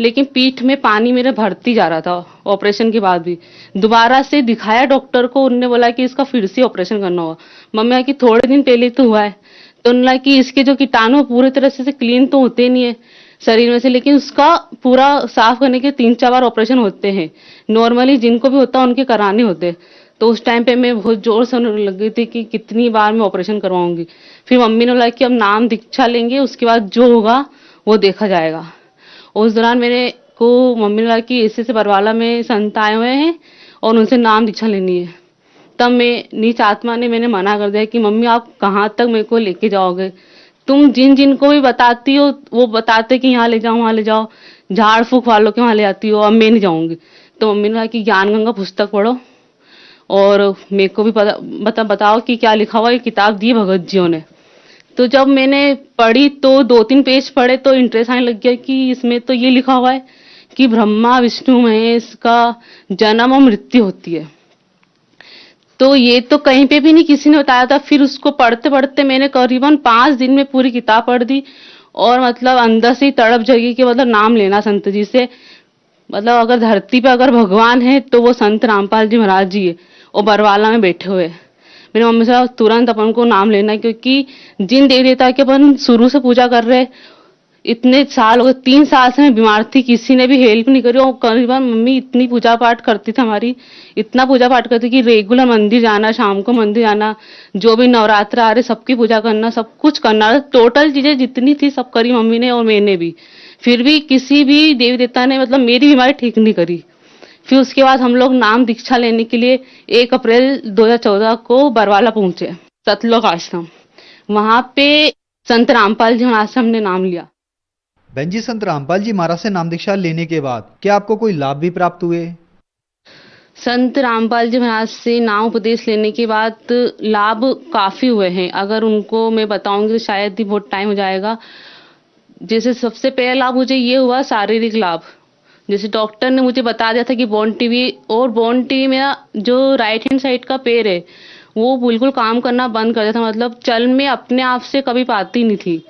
लेकिन पीठ में पानी मेरे भरती जा रहा था ऑपरेशन के बाद भी। दोबारा से दिखाया डॉक्टर को, उन्होंने बोला कि इसका फिर से ऑपरेशन करना होगा। मम्मी कि थोड़े दिन पहले तो हुआ है, तो उन्होंने कि इसके जो कीटाणु पूरी तरह से क्लीन तो होते नहीं है शरीर में से, लेकिन उसका पूरा साफ करने के 3-4 बार ऑपरेशन होते हैं। नॉर्मली जिनको भी होता है उनके कराने होते हैं। तो उस टाइम पे मैं बहुत जोर से होने लग गई थी कि कितनी बार मैं ऑपरेशन करवाऊंगी। फिर मम्मी ने बोला कि अब नाम दीक्षा लेंगे, उसके बाद जो होगा वो देखा जाएगा। उस दौरान मेरे को मम्मी ने बोला कि ऐसे बरवाला में संत आए हुए हैं और उनसे नाम दीक्षा लेनी है। तब मैं नीच आत्मा ने मैंने मना कर दिया कि मम्मी आप कहाँ तक मेरे को लेके जाओगे, तुम जिन जिन को भी बताती हो वो बताते कि यहाँ ले जाओ वहां ले जाओ, झाड़ फूक वालों के वहां ले जाती हो, अब मैं नहीं जाऊंगी। तो मम्मी ने कहा कि ज्ञान गंगा पुस्तक पढ़ो और मेरे को भी बताओ कि क्या लिखा हुआ है। किताब दी भगत जियों ने। तो जब मैंने पढ़ी तो 2-3 पेज पढ़े तो इंटरेस्ट आने लग गया कि इसमें तो ये लिखा हुआ है कि ब्रह्मा विष्णु महेश का जन्म और मृत्यु होती है। तो ये तो कहीं पे भी नहीं किसी ने बताया था। फिर उसको पढ़ते पढ़ते मैंने करीबन 5 दिन में पूरी किताब पढ़ दी और मतलब अंदर से ही तड़प जगी कि मतलब नाम लेना संत जी से। मतलब अगर धरती पे अगर भगवान है तो वो संत रामपाल जी महाराज जी है और बरवाला में बैठे हुए। मेरी मम्मी से तुरंत अपन को नाम लेना है, क्योंकि जिन देवी देवता के अपन शुरू से पूजा कर रहे इतने साल हो गए, 3 साल से मैं बीमार थी, किसी ने भी हेल्प नहीं करी। और करीबन मम्मी इतनी पूजा पाठ करती थी हमारी, इतना पूजा पाठ करती कि रेगुलर मंदिर जाना, शाम को मंदिर जाना, जो भी नवरात्र आ रहे सबकी पूजा करना, सब कुछ करना, टोटल चीजें जितनी थी सब करी मम्मी ने और मैंने भी। फिर भी किसी भी देवी देवता ने मतलब मेरी बीमारी ठीक नहीं करी। फिर उसके बाद हम लोग नाम दीक्षा लेने के लिए 1 अप्रैल 2014 को बरवाला पहुंचे, सतलोक आश्रम। वहां पे संत रामपाल जी महाराज से हमने नाम लिया। बहन जी, संत रामपाल जी महाराज से नाम दीक्षा लेने के बाद क्या आपको कोई लाभ भी प्राप्त हुए? संत रामपाल जी महाराज से नाम उपदेश लेने के बाद लाभ काफी हुए हैं। अगर उनको मैं बताऊंगी तो शायद ही बहुत टाइम हो जाएगा। जैसे सबसे पहला लाभ मुझे ये हुआ शारीरिक लाभ। जैसे डॉक्टर ने मुझे बता दिया था कि बोन टीवी, और बोन टीवी मेरा जो राइट हैंड साइड का पैर है वो बिल्कुल काम करना बंद कर दिया था। मतलब चल मैं अपने आप से कभी पाती नहीं थी,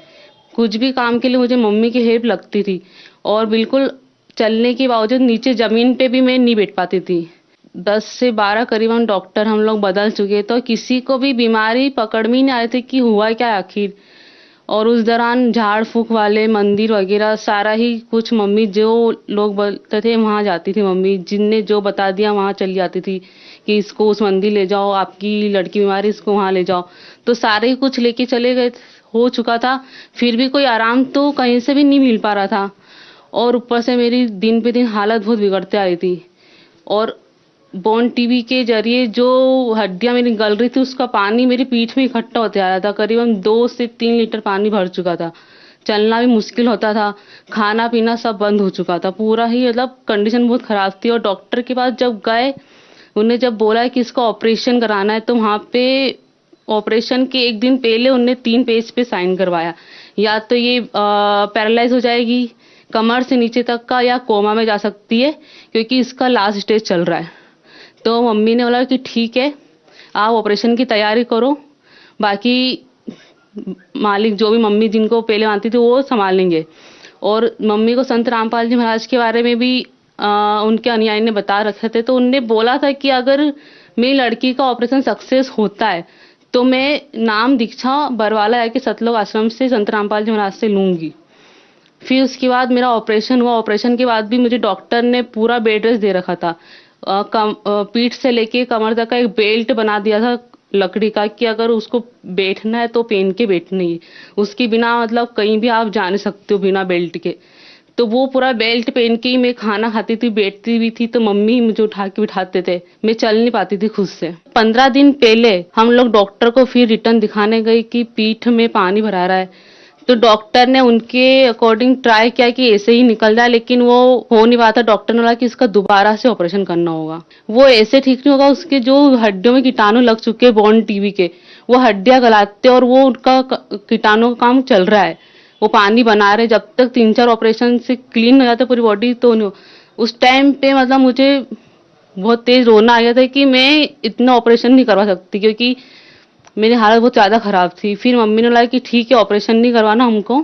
कुछ भी काम के लिए मुझे मम्मी की हेल्प लगती थी और बिल्कुल चलने के बावजूद नीचे जमीन पे भी मैं नहीं बैठ पाती थी। 10 से 12 करीबन डॉक्टर हम लोग बदल चुके तो किसी को भी बीमारी पकड़ में नहीं आ रही थी कि हुआ क्या आखिर। और उस दौरान झाड़ फूक वाले मंदिर वगैरह सारा ही कुछ मम्मी जो लोग बोलते थे वहां जाती थी। मम्मी जिनने जो बता दिया वहां चली जाती थी कि इसको उस मंदिर ले जाओ, आपकी लड़की बीमारी इसको वहां ले जाओ। तो सारे ही कुछ लेके चले गए, हो चुका था। फिर भी कोई आराम तो कहीं से भी नहीं मिल पा रहा था और ऊपर से मेरी दिन पे दिन हालत बहुत बिगड़ते आ रही थी। और बोन टीवी के जरिए जो हड्डियां मेरी गल रही थी उसका पानी मेरी पीठ में इकट्ठा होते आ रहा था। करीबन 2 से 3 लीटर पानी भर चुका था। चलना भी मुश्किल होता था, खाना पीना सब बंद हो चुका था। पूरा ही मतलब कंडीशन बहुत खराब थी। और डॉक्टर के पास जब गए, उन्हें जब बोला कि इसका ऑपरेशन कराना है, तो वहां पे ऑपरेशन के 1 दिन पहले उन्हें 3 पेज पे साइन करवाया। या तो ये पैरालाइज हो जाएगी कमर से नीचे तक का, या कोमा में जा सकती है क्योंकि इसका लास्ट स्टेज चल रहा है। तो मम्मी ने बोला कि ठीक है आप ऑपरेशन की तैयारी करो, बाकी मालिक जो भी मम्मी जिनको पहले मानती थी वो संभाल लेंगे। और मम्मी को संत रामपाल जी महाराज के बारे में भी उनके अनुयायी ने बता रखे थे। तो उनने बोला था कि अगर मेरी लड़की का ऑपरेशन सक्सेस होता है तो मैं नाम दीक्षा बरवाला के सतलोक आश्रम से संत रामपाल जी महाराज से लूंगी। फिर उसके बाद मेरा ऑपरेशन हुआ। ऑपरेशन के बाद भी मुझे डॉक्टर ने पूरा बेड रेस्ट दे रखा था। पीठ से लेके कमर तक का एक बेल्ट बना दिया था लकड़ी का कि अगर उसको बैठना है तो पहन के बैठना ही, उसके बिना मतलब कहीं भी आप जा नहीं सकते हो बिना बेल्ट के। तो वो पूरा बेल्ट पहन के ही मैं खाना खाती थी, बैठती भी थी। तो मम्मी मुझे उठा के बिठाते थे, मैं चल नहीं पाती थी खुद से। 15 दिन पहले हम लोग डॉक्टर को फिर रिटर्न दिखाने गए कि पीठ में पानी भरा रहा है। तो डॉक्टर ने उनके अकॉर्डिंग ट्राई किया कि ऐसे ही निकल जाए, लेकिन वो हो नहीं पाता। डॉक्टर ने बोला कि इसका दोबारा से ऑपरेशन करना होगा, वो ऐसे ठीक नहीं होगा। उसके जो हड्डियों में कीटाणु लग चुके हैं बोन टीवी के, वो हड्डियां गलाते और वो उनका कीटाणु का काम चल रहा है, वो पानी बना रहे। जब तक 3-4 ऑपरेशन से क्लीन हो जाते पूरी बॉडी तो नहीं। उस टाइम पे मतलब मुझे बहुत तेज रोना आ गया था कि मैं इतना ऑपरेशन नहीं करवा सकती क्योंकि मेरी हालत बहुत ज्यादा खराब थी। फिर मम्मी ने बोला कि ठीक है ऑपरेशन नहीं करवाना हमको।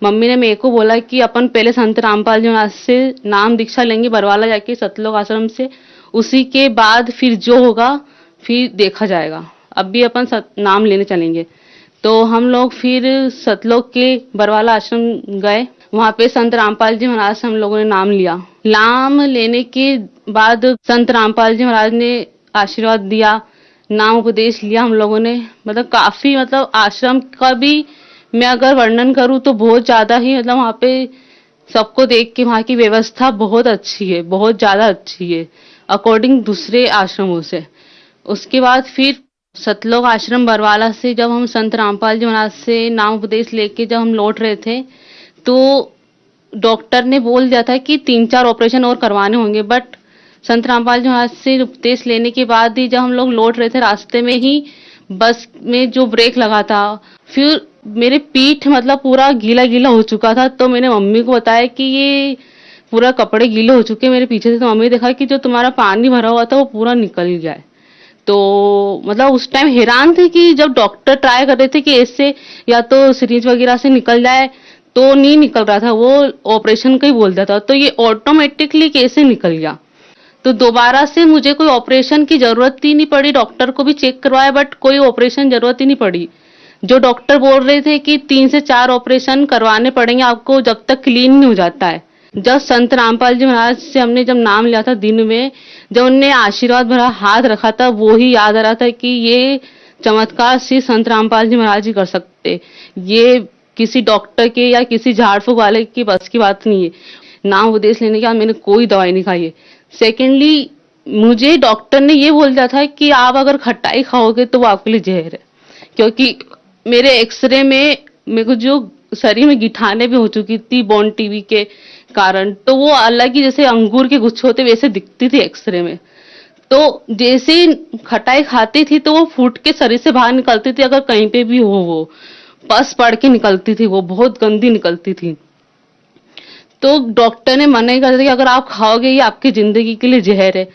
मम्मी ने मेरे को बोला कि अपन पहले संत रामपाल जी महाराज से नाम दीक्षा लेंगे बरवाला जाके सतलोक आश्रम से, उसी के बाद फिर जो होगा फिर देखा जाएगा, अब भी अपन नाम लेने चलेंगे। तो हम लोग फिर सतलोक के बरवाला आश्रम गए। वहां पे संत रामपाल जी महाराज से हम लोगों ने नाम लिया। नाम लेने के बाद संत रामपाल जी महाराज ने आशीर्वाद दिया, नाम उपदेश लिया हम लोगों ने। मतलब काफी मतलब आश्रम का भी मैं अगर वर्णन करूं तो बहुत ज्यादा ही मतलब वहां पे सबको देख के वहां की व्यवस्था बहुत अच्छी है, बहुत ज्यादा अच्छी है अकॉर्डिंग दूसरे आश्रमों से। उसके बाद फिर सतलोक आश्रम बरवाला से जब हम संत रामपाल जी महाराज से नाम उपदेश लेके जब हम लौट रहे थे, तो डॉक्टर ने बोल दिया था कि 3-4 ऑपरेशन और करवाने होंगे। बट संत रामपाल जी महाराज से उपदेश लेने के बाद ही जब हम लोग लौट रहे थे, रास्ते में ही बस में जो ब्रेक लगा था, फिर मेरे पीठ मतलब पूरा गीला गीला हो चुका था। तो मैंने मम्मी को बताया कि ये पूरा कपड़े गीले हो चुके मेरे पीछे से। तो मम्मी ने देखा कि जो तुम्हारा पानी भरा हुआ था वो पूरा निकल गया है। तो मतलब उस टाइम हैरान थे कि जब डॉक्टर ट्राई कर रहे थे कि इससे या तो सिरिंज वगैरह से निकल जाए, तो नहीं निकल रहा था, वो ऑपरेशन का ही बोल रहा था। तो ये ऑटोमेटिकली कैसे निकल गया। तो दोबारा से मुझे कोई ऑपरेशन की जरूरत ही नहीं पड़ी। डॉक्टर को भी चेक करवाया बट कोई ऑपरेशन जरूरत ही नहीं पड़ी। जो डॉक्टर बोल रहे थे कि 3 से 4 ऑपरेशन करवाने पड़ेंगे आपको जब तक क्लीन नहीं हो जाता है। जब संत रामपाल जी महाराज से हमने जब नाम लिया था, दिन में जब उनने आशीर्वाद भरा हाथ रखा था, वो ही याद आ रहा था कि ये चमत्कार सिर्फ संत रामपाल जी महाराज ही कर सकते। ये किसी डॉक्टर के या किसी झाड़ फूक वाले की बस की बात नहीं है। नाम उपदेश लेने के बाद मैंने कोई दवाई नहीं खाई है। सेकेंडली, मुझे डॉक्टर ने ये बोल दिया था कि आप अगर खटाई खाओगे तो वो आपके लिए जहर है, क्योंकि मेरे एक्सरे में मेरे को जो शरीर में गिठाने भी हो चुकी थी बोन टीबी के कारण। तो वो अलग ही जैसे अंगूर के गुच्छे होते वैसे दिखती थी एक्सरे में। तो जैसे खटाई खाती थी तो वो फूट के शरीर से बाहर निकलती थी। अगर कहीं पे भी हो, वो पस पड़ के निकलती थी, वो बहुत गंदी निकलती थी। तो डॉक्टर ने मना कर दिया कि अगर आप खाओगे ये आपकी जिंदगी के लिए जहर है।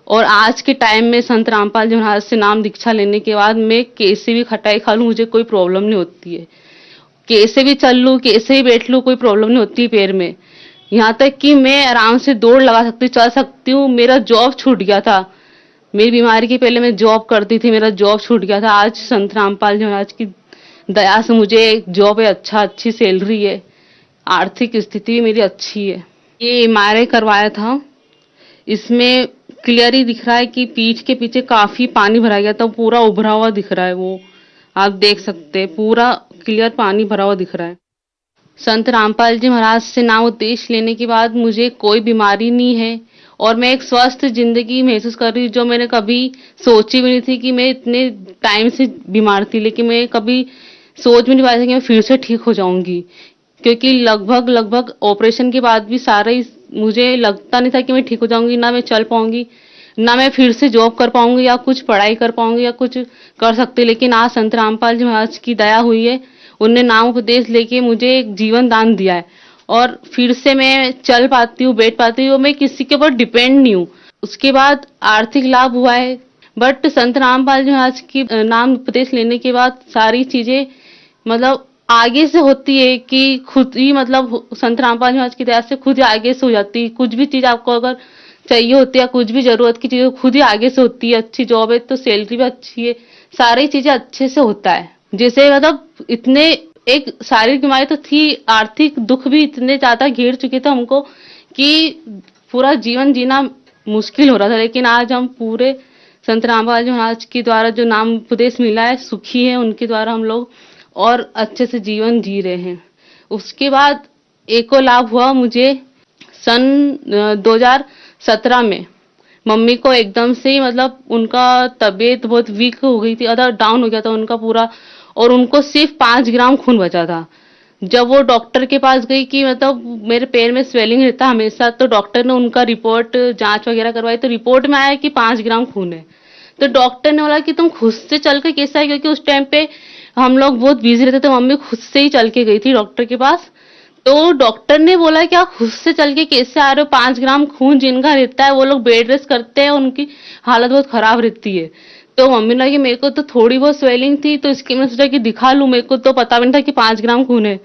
और आज के टाइम में संत रामपाल जी महाराज से नाम दीक्षा लेने के बाद मैं कैसे भी खटाई खा लूं, मुझे कोई प्रॉब्लम नहीं होती है। कैसे भी चल लूं, कैसे ही बैठ लूं, कोई प्रॉब्लम नहीं होती पैर में। यहाँ तक कि मैं आराम से दौड़ लगा सकती हूँ, चल सकती हूँ। मेरा जॉब छूट गया था, मेरी बीमारी के पहले मैं जॉब करती थी, मेरा जॉब छूट गया था। आज संत रामपाल जी महाराज की दया से मुझे एक जॉब है, अच्छी सैलरी है, आर्थिक स्थिति मेरी अच्छी है। ये MRI करवाया था, इसमें क्लियर ही दिख रहा है कि पीठ के पीछे काफी पानी भरा गया था, पूरा उभरा हुआ दिख रहा है। वो आप देख सकते हैं, पूरा क्लियर पानी भरा हुआ दिख रहा है। संत रामपाल जी महाराज से नाम उपदेश लेने के बाद मुझे कोई बीमारी नहीं है और मैं एक स्वस्थ जिंदगी महसूस कर रही हूँ, जो मैंने कभी सोची भी नहीं थी कि मैं इतने टाइम से बीमार थी। लेकिन मैं कभी सोच भी नहीं पाई थी कि मैं फिर से ठीक हो जाऊंगी, क्योंकि लगभग ऑपरेशन के बाद भी सारा ही मुझे लगता नहीं था कि मैं ठीक हो जाऊंगी, ना मैं चल पाऊंगी, ना मैं फिर से जॉब कर पाऊंगी या कुछ पढ़ाई कर पाऊंगी या कुछ कर सकती। लेकिन आज संत रामपाल जी महाराज की दया हुई है, उनने नाम उपदेश लेके मुझे एक जीवन दान दिया है और फिर से मैं चल पाती हूँ, बैठ पाती हूँ, मैं किसी के ऊपर डिपेंड नहीं हूँ। उसके बाद आर्थिक लाभ हुआ है। बट संत रामपाल जी महाराज की नाम उपदेश लेने के बाद सारी चीजें मतलब आगे से होती है कि खुद ही मतलब संत रामपाल जी महाराज की दया से खुद ही आगे से हो जाती है। कुछ भी चीज आपको अगर चाहिए होती है, कुछ भी जरूरत की चीज खुद ही आगे से होती है। अच्छी जॉब है तो सैलरी भी अच्छी है, सारी चीजें अच्छे से होता है। जैसे मतलब इतने एक शारीरिक बीमारी तो थी, आर्थिक दुख भी इतने ज्यादा घेर चुके थे हमको कि पूरा जीवन जीना मुश्किल हो रहा था। लेकिन आज हम पूरे संत रामपाल जी महाराज के द्वारा जो नाम उपदेश मिला है, सुखी है उनके द्वारा हम लोग और अच्छे से जीवन जी रहे हैं। उसके बाद एक और लाभ हुआ मुझे सन 2017 में। मम्मी को एकदम से ही मतलब उनका तबीयत बहुत वीक हो गई थी, अदर डाउन हो गया था उनका पूरा, और उनको सिर्फ 5 ग्राम खून बचा था। जब वो डॉक्टर के पास गई कि मतलब मेरे पैर में स्वेलिंग रहता हमेशा, तो डॉक्टर ने उनका रिपोर्ट जांच वगैरह करवाई, तो रिपोर्ट में आया कि 5 ग्राम खून है। तो डॉक्टर ने बोला कि तुम खुद से चल के कैसा है, क्योंकि उस टाइम पे हम लोग बहुत बिजी रहते थे, मम्मी खुद से ही चल के गई थी डॉक्टर के पास। तो डॉक्टर ने बोला कि आप खुद से चल के कैसे आ रहे हो, 5 ग्राम खून जिनका रहता है वो लोग बेड रेस्ट करते हैं, उनकी हालत बहुत खराब रहती है। तो मम्मी ने कहा कि मेरे को तो थोड़ी बहुत स्वेलिंग थी, तो इसकी मैंने सोचा कि दिखा लूं, मेरे को तो पता भी नहीं था कि 5 ग्राम खून है।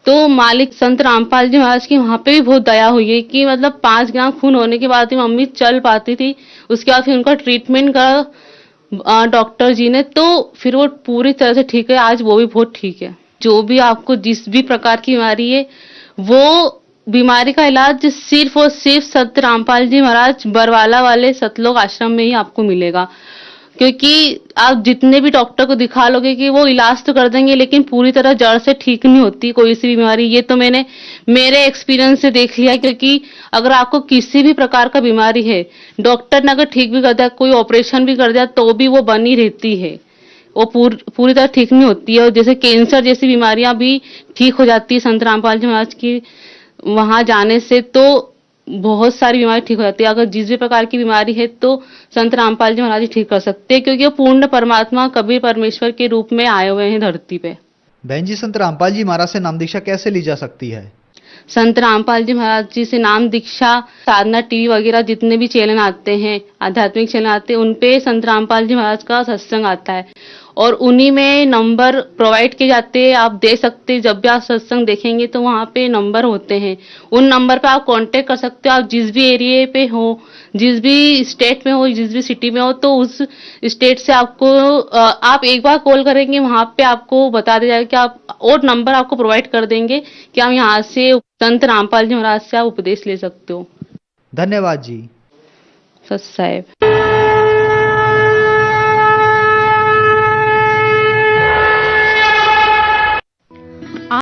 तो मालिक संत रामपाल जी महाराज की वहां पे भी बहुत दया हुई है कि मतलब 5 ग्राम खून होने के बाद ही मम्मी चल पाती थी। उसके बाद फिर उनका ट्रीटमेंट करा डॉक्टर जी ने, तो फिर वो पूरी तरह से ठीक है, आज वो भी बहुत ठीक है। जो भी आपको जिस भी प्रकार की बीमारी है, वो बीमारी का इलाज सिर्फ और सिर्फ संत रामपाल जी महाराज बरवाला वाले सतलोक आश्रम में ही आपको मिलेगा। क्योंकि आप जितने भी डॉक्टर को दिखा लोगे कि वो इलाज तो कर देंगे, लेकिन पूरी तरह जड़ से ठीक नहीं होती कोई सी बीमारी। ये तो मैंने मेरे एक्सपीरियंस से देख लिया, क्योंकि अगर आपको किसी भी प्रकार का बीमारी है, डॉक्टर ने अगर ठीक भी कर दिया, कोई ऑपरेशन भी कर दिया, तो भी वो बनी रहती है। वो पूरी तरह ठीक नहीं होती है, और जैसे कैंसर जैसी बीमारियां भी ठीक हो जाती है संत रामपाल जी महाराज की वहां जाने से। तो बहुत सारी बीमारी ठीक हो जाती है। अगर जिस भी प्रकार की बीमारी है तो संत रामपाल जी महाराज ही ठीक कर सकते हैं, क्योंकि वो पूर्ण परमात्मा कबीर परमेश्वर के रूप में आए हुए हैं धरती पे। बहन जी, संत रामपाल जी महाराज से नाम दीक्षा कैसे ली जा सकती है? संत रामपाल जी महाराज जी से नाम दीक्षा साधना टीवी वगैरह जितने भी चैनल आते हैं, आध्यात्मिक चैनल आते हैं, उनपे संत रामपाल जी महाराज का सत्संग आता है और उन्हीं में नंबर प्रोवाइड किए जाते हैं। आप दे सकते हैं, जब भी आप सत्संग देखेंगे तो वहाँ पे नंबर होते हैं, उन नंबर पे आप कांटेक्ट कर सकते हो। आप जिस भी एरिया पे हो, जिस भी स्टेट में हो, जिस भी सिटी में हो, तो उस स्टेट से आपको आप एक बार कॉल करेंगे, वहाँ पे आपको बता दिया जाएगा कि आप और नंबर आपको प्रोवाइड कर देंगे कि हम यहाँ से संत रामपाल जी महाराज से आप उपदेश ले सकते हो। धन्यवाद जी। सत साहेब।